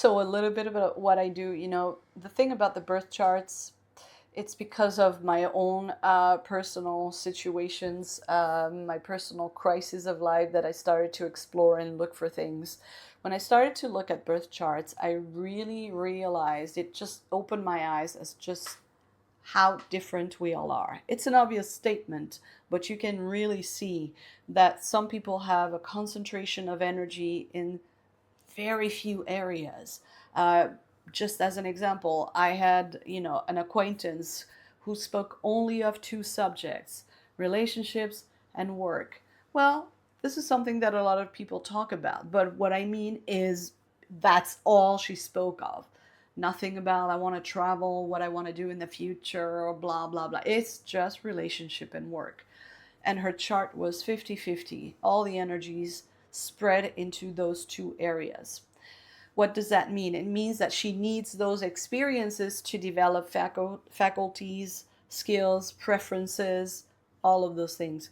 So a little bit about what I do, the thing about the birth charts, it's because of my own personal situations, my personal crisis of life that I started to explore and look for things. When I started to look at birth charts, I really realized it just opened my eyes as just how different we all are. It's an obvious statement, but you can really see that some people have a concentration of energy in very few areas. Uh, just as an example, I had, an acquaintance who spoke only of two subjects, relationships and work. Well, this is something that a lot of people talk about, but what I mean is that's all she spoke of. Nothing about I want to travel, what I want to do in the future, or blah, blah, blah. It's just relationship and work. And her chart was 50-50, all the energies spread into those two areas. What does that mean? It means that she needs those experiences to develop faculties, skills, preferences, all of those things.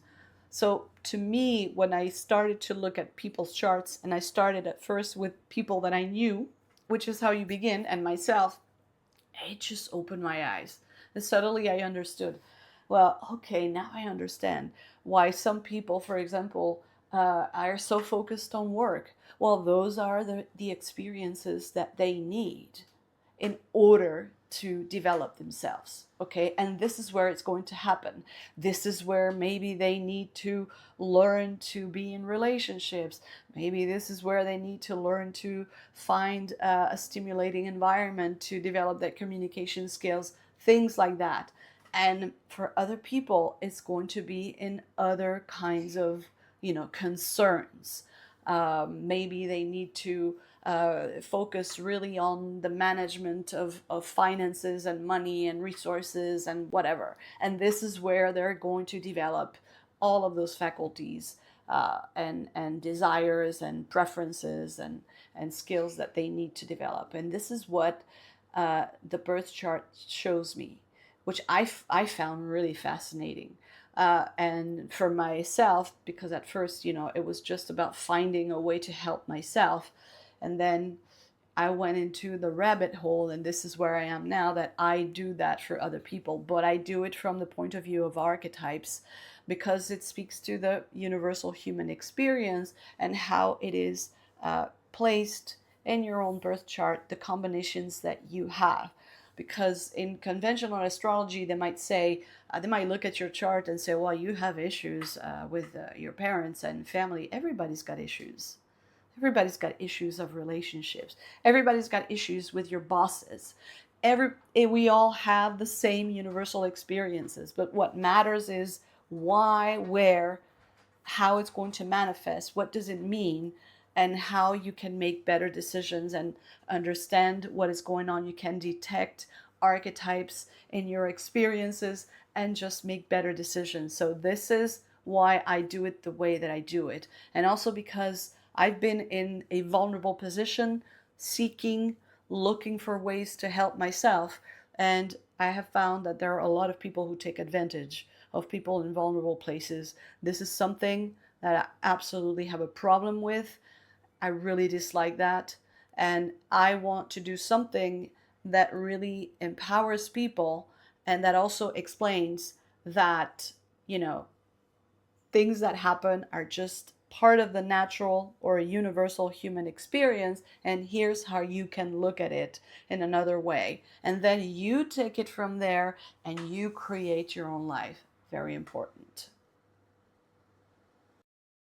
So to me, when I started to look at people's charts, and I started at first with people that I knew, which is how you begin, and myself, it just opened my eyes. And suddenly I understood, well, okay, now I understand why some people, for example, are so focused on work. Well, those are the experiences that they need in order to develop themselves. Okay, and this is where it's going to happen. This is where maybe they need to learn to be in relationships. Maybe this is where they need to learn to find a stimulating environment to develop their communication skills, things like that. And for other people, it's going to be in other kinds of, concerns. Maybe they need to focus really on the management of finances and money and resources and whatever. And this is where they're going to develop all of those faculties and desires and preferences and skills that they need to develop. And this is what the birth chart shows me, which I found really fascinating. And for myself, because at first, it was just about finding a way to help myself. And then I went into the rabbit hole, and this is where I am now, that I do that for other people. But I do it from the point of view of archetypes because it speaks to the universal human experience and how it is placed in your own birth chart, the combinations that you have. Because in conventional astrology, they might say, they might look at your chart and say, well, you have issues with your parents and family. Everybody's got issues. Everybody's got issues of relationships. Everybody's got issues with your bosses. We all have the same universal experiences, but what matters is why, where, how it's going to manifest, what does it mean, and how you can make better decisions and understand what is going on. You can detect archetypes in your experiences and just make better decisions. So this is why I do it the way that I do it. And also because I've been in a vulnerable position, seeking, looking for ways to help myself. And I have found that there are a lot of people who take advantage of people in vulnerable places. This is something that I absolutely have a problem with. I really dislike that. And I want to do something that really empowers people and that also explains that, things that happen are just part of the natural or a universal human experience, and here's how you can look at it in another way. And then you take it from there and you create your own life. Very important.